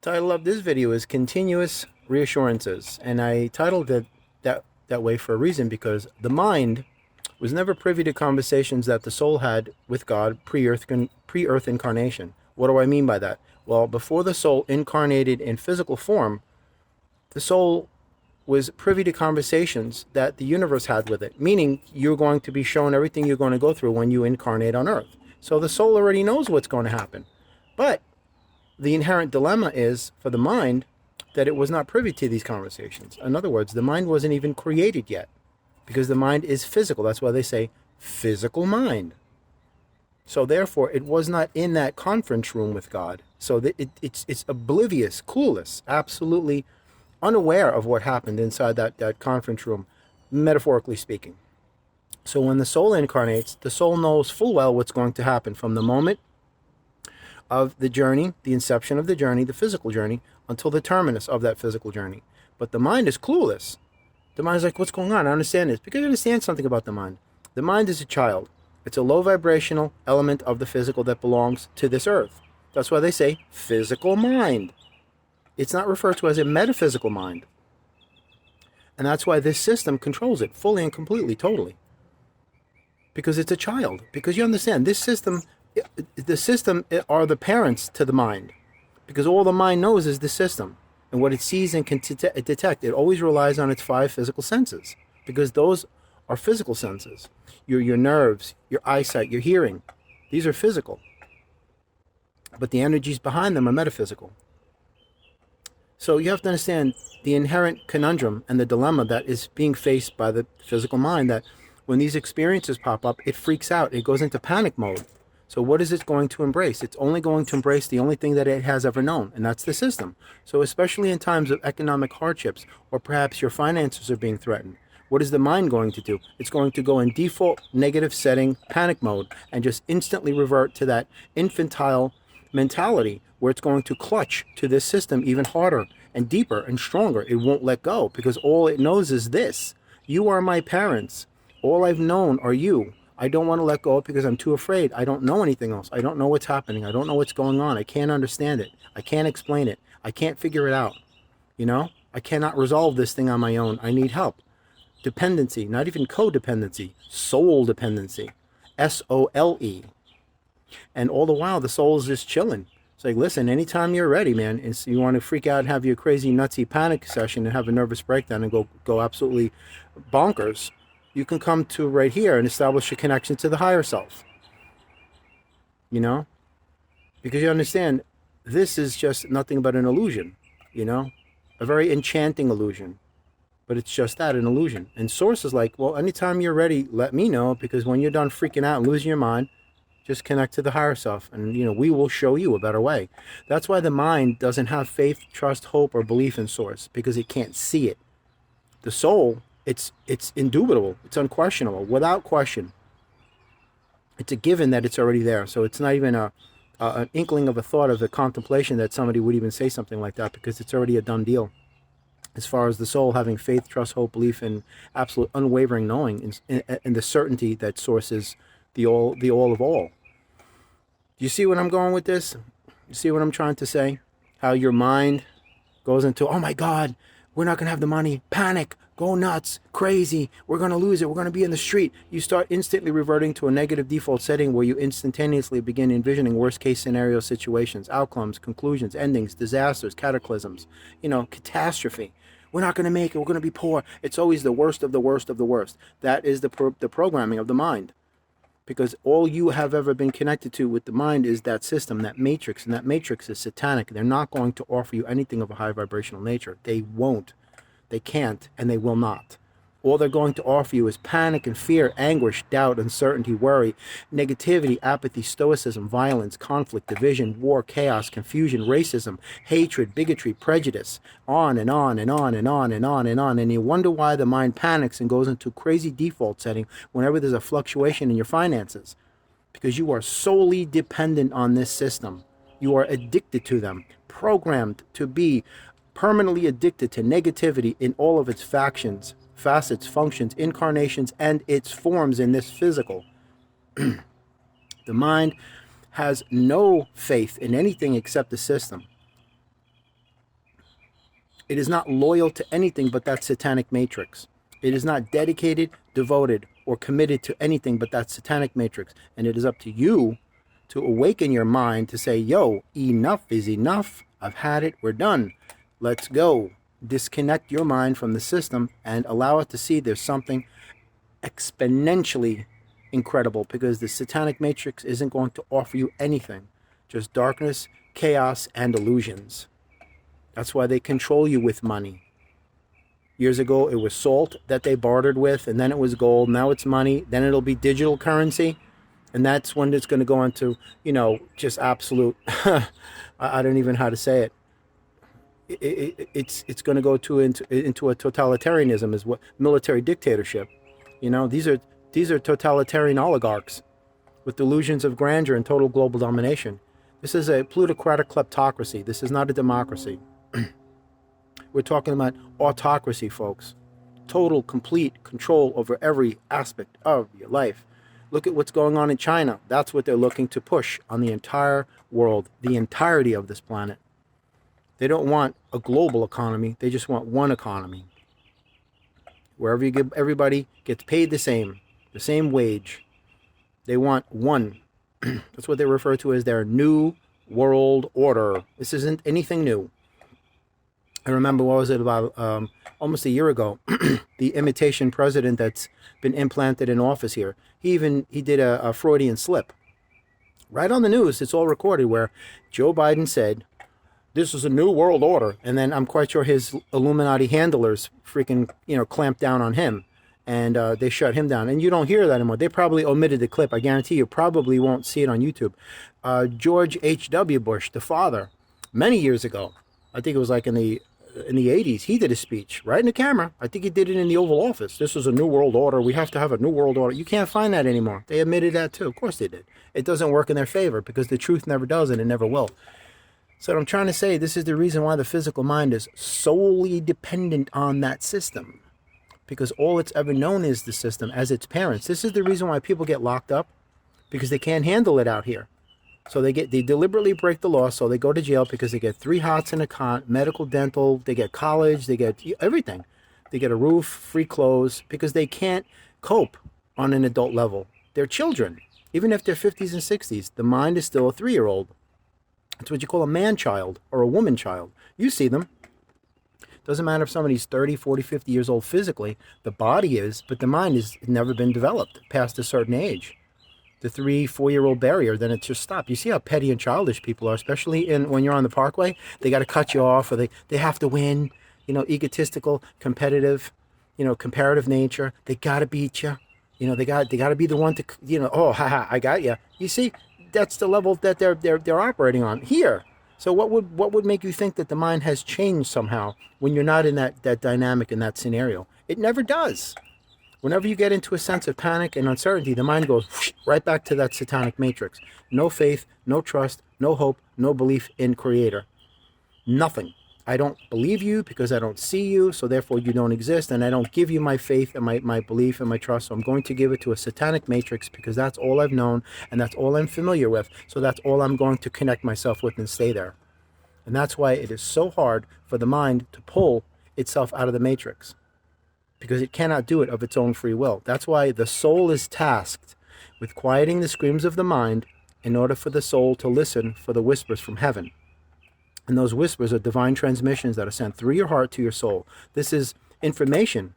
Title of this video is Continuous Reassurances, and I titled it that way for a reason, because the mind was never privy to conversations that the soul had with God pre-earth incarnation. What do I mean by that? Well, before the soul incarnated in physical form, the soul was privy to conversations that the universe had with it, meaning you're going to be shown everything you're going to go through when you incarnate on earth. So the soul already knows what's going to happen. But the inherent dilemma is, for the mind, that it was not privy to these conversations. In other words, the mind wasn't even created yet, because the mind is physical. That's why they say physical mind. So therefore, it was not in that conference room with God. So it's oblivious, clueless, absolutely unaware of what happened inside that conference room, metaphorically speaking. So when the soul incarnates, the soul knows full well what's going to happen from the moment of the journey, the inception of the journey, the physical journey, until the terminus of that physical journey. But the mind is clueless. The mind is like, what's going on? I understand this. Because you understand something about the mind. The mind is a child. It's a low vibrational element of the physical that belongs to this earth. That's why they say physical mind. It's not referred to as a metaphysical mind. And that's why this system controls it fully and completely, totally. Because it's a child. Because you understand, this system, the system are the parents to the mind. Because all the mind knows is the system. And what it sees and can detect, it always relies on its 5 physical senses. Because those are physical senses. Your nerves, your eyesight, your hearing. These are physical. But the energies behind them are metaphysical. So you have to understand the inherent conundrum and the dilemma that is being faced by the physical mind, that when these experiences pop up, it freaks out. It goes into panic mode. So what is it going to embrace? It's only going to embrace the only thing that it has ever known, and that's the system. So especially in times of economic hardships, or perhaps your finances are being threatened, what is the mind going to do? It's going to go in default negative setting panic mode and just instantly revert to that infantile mentality where it's going to clutch to this system even harder and deeper and stronger. It won't let go because all it knows is this. You are my parents. All I've known are you. I don't want to let go because I'm too afraid. I don't know anything else. I don't know what's happening. I don't know what's going on. I can't understand it. I can't explain it. I can't figure it out. You know, I cannot resolve this thing on my own. I need help. Dependency, not even codependency, soul dependency, SOLE. And all the while, the soul is just chilling. It's like, listen, anytime you're ready, man, you want to freak out and have your crazy, nutsy panic session and have a nervous breakdown and go absolutely bonkers, you can come to right here and establish a connection to the higher self. You know? Because you understand, this is just nothing but an illusion, you know? A very enchanting illusion. But it's just that, an illusion. And Source is like, well, anytime you're ready, let me know, because when you're done freaking out and losing your mind, just connect to the higher self, and we will show you a better way. That's why the mind doesn't have faith, trust, hope, or belief in Source, because it can't see it. The soul, it's indubitable, it's unquestionable, without question. It's a given that it's already there. So it's not even an inkling of a thought of a contemplation that somebody would even say something like that, because it's already a done deal. As far as the soul having faith, trust, hope, belief, and absolute unwavering knowing, and the certainty that Source is the all of all. Do you see what I'm going with this? You see what I'm trying to say? How your mind goes into, oh my God, we're not going to have the money. Panic, go nuts, crazy. We're going to lose it. We're going to be in the street. You start instantly reverting to a negative default setting where you instantaneously begin envisioning worst case scenario situations, outcomes, conclusions, endings, disasters, cataclysms, catastrophe. We're not going to make it. We're going to be poor. It's always the worst of the worst of the worst. That is the programming of the mind. Because all you have ever been connected to with the mind is that system, that matrix, and that matrix is satanic. They're not going to offer you anything of a high vibrational nature. They won't. They can't, and they will not. All they're going to offer you is panic and fear, anguish, doubt, uncertainty, worry, negativity, apathy, stoicism, violence, conflict, division, war, chaos, confusion, racism, hatred, bigotry, prejudice, on and on and on and on and on and on. And you wonder why the mind panics and goes into crazy default setting whenever there's a fluctuation in your finances. Because you are solely dependent on this system. You are addicted to them, programmed to be permanently addicted to negativity in all of its facets, functions, incarnations, and its forms in this physical. The mind has no faith in anything except the system. It is not loyal to anything but that satanic matrix. It is not dedicated, devoted, or committed to anything but that satanic matrix. And it is up to you to awaken your mind to say, yo, enough is enough. I've had it. We're done. Let's go. Disconnect your mind from the system and allow it to see there's something exponentially incredible, because the satanic matrix isn't going to offer you anything, just darkness, chaos, and illusions. That's why they control you with money. Years ago, it was salt that they bartered with, and then it was gold. Now it's money. Then it'll be digital currency. And that's when it's going to go into, just absolute, I don't even know how to say it. It's going to go into a totalitarianism, is what military dictatorship. These are totalitarian oligarchs with delusions of grandeur and total global domination. This is a plutocratic kleptocracy. This is not a democracy. We're talking about autocracy, folks. Total, complete control over every aspect of your life. Look at what's going on in China. That's what they're looking to push on the entire world, the entirety of this planet. They don't want a global economy. They just want one economy. Wherever you give, everybody gets paid the same wage. They want one. That's what they refer to as their new world order. This isn't anything new. I remember, what was it, about almost a year ago, the imitation president that's been implanted in office here. He did a Freudian slip. Right on the news, it's all recorded, where Joe Biden said, this is a new world order. And then I'm quite sure his Illuminati handlers freaking, clamped down on him. And they shut him down. And you don't hear that anymore. They probably omitted the clip. I guarantee you probably won't see it on YouTube. George H.W. Bush, the father, many years ago, I think it was like in the 80s, he did a speech right in the camera. I think he did it in the Oval Office. This is a new world order. We have to have a new world order. You can't find that anymore. They admitted that too. Of course they did. It doesn't work in their favor, because the truth never does, and it never will. So what I'm trying to say, this is the reason why the physical mind is solely dependent on that system, because all it's ever known is the system as its parents. This is the reason why people get locked up, because they can't handle it out here. So they deliberately break the law, so they go to jail, because they get 3 hots and a cot, medical, dental, they get college, they get everything. They get a roof, free clothes, because they can't cope on an adult level. They're children. Even if they're 50s and 60s, the mind is still a 3-year-old. It's what you call a man-child or a woman-child. You see them. Doesn't matter if somebody's 30, 40, 50 years old physically, the body is, but the mind has never been developed past a certain age. The 3-4-year-old barrier, then it just stopped. You see how petty and childish people are, especially when you're on the parkway. They got to cut you off, or they have to win. Egotistical, competitive, comparative nature. They got to beat you. They got to be the one to, oh, haha, I got you. You see, that's the level that they're operating on here. So what would make you think that the mind has changed somehow when you're not in that dynamic, in that scenario? It never does. Whenever you get into a sense of panic and uncertainty, the mind goes right back to that satanic matrix. No faith, no trust, no hope, no belief in Creator. Nothing. I don't believe you because I don't see you, so therefore you don't exist, and I don't give you my faith and my belief and my trust, so I'm going to give it to a satanic matrix, because that's all I've known and that's all I'm familiar with, so that's all I'm going to connect myself with and stay there. And that's why it is so hard for the mind to pull itself out of the matrix, because it cannot do it of its own free will. That's why the soul is tasked with quieting the screams of the mind in order for the soul to listen for the whispers from heaven. And those whispers are divine transmissions that are sent through your heart to your soul. This is information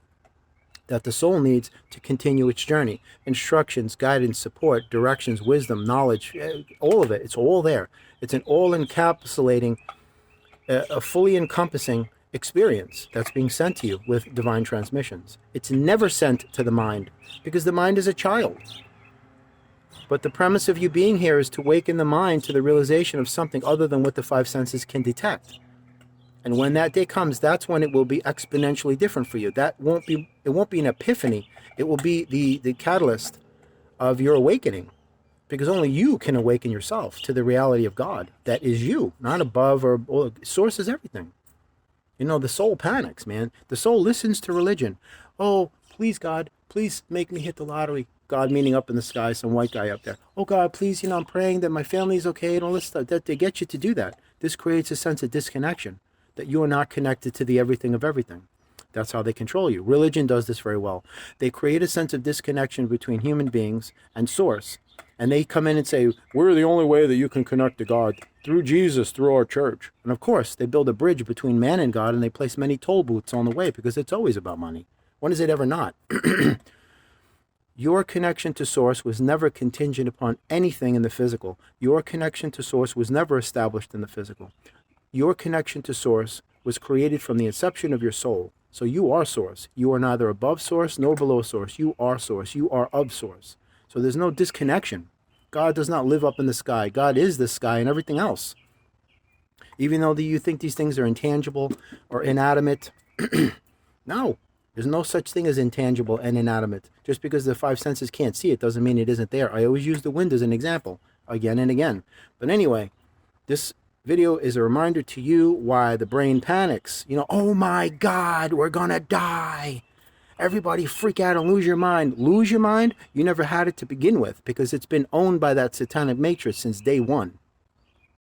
that the soul needs to continue its journey. Instructions, guidance, support, directions, wisdom, knowledge, all of it. It's all there. It's an all-encapsulating, a fully encompassing experience that's being sent to you with divine transmissions. It's never sent to the mind, because the mind is a child. But the premise of you being here is to waken the mind to the realization of something other than what the 5 senses can detect. And when that day comes, that's when it will be exponentially different for you. It won't be an epiphany. It will be the catalyst of your awakening. Because only you can awaken yourself to the reality of God. That is you, not above or source is everything. The soul panics, man. The soul listens to religion. Oh, please, God, please make me hit the lottery. God meaning up in the sky, some white guy up there. Oh, God, please, I'm praying that my family's okay and all this stuff. That they get you to do that. This creates a sense of disconnection. that you are not connected to the everything of everything. That's how they control you. Religion does this very well. They create a sense of disconnection between human beings and source. And they come in and say, we're the only way that you can connect to God, through Jesus, through our church. And of course, they build a bridge between man and God, and they place many toll booths on the way, because it's always about money. When is it ever not? Your connection to source was never contingent upon anything in the physical. Your connection to source was never established in the physical. Your connection to source was created from the inception of your soul. So you are source. You are neither above source nor below source. You are source. You are of source. So there's no disconnection. God does not live up in the sky. God is the sky and everything else. Even though you think these things are intangible or inanimate, no. There's no such thing as intangible and inanimate. Just because the five senses can't see it doesn't mean it isn't there. I always use the wind as an example, again and again. But anyway, this video is a reminder to you why the brain panics. Oh my God, we're gonna die. Everybody freak out and lose your mind. Lose your mind? You never had it to begin with, because it's been owned by that satanic matrix since day one.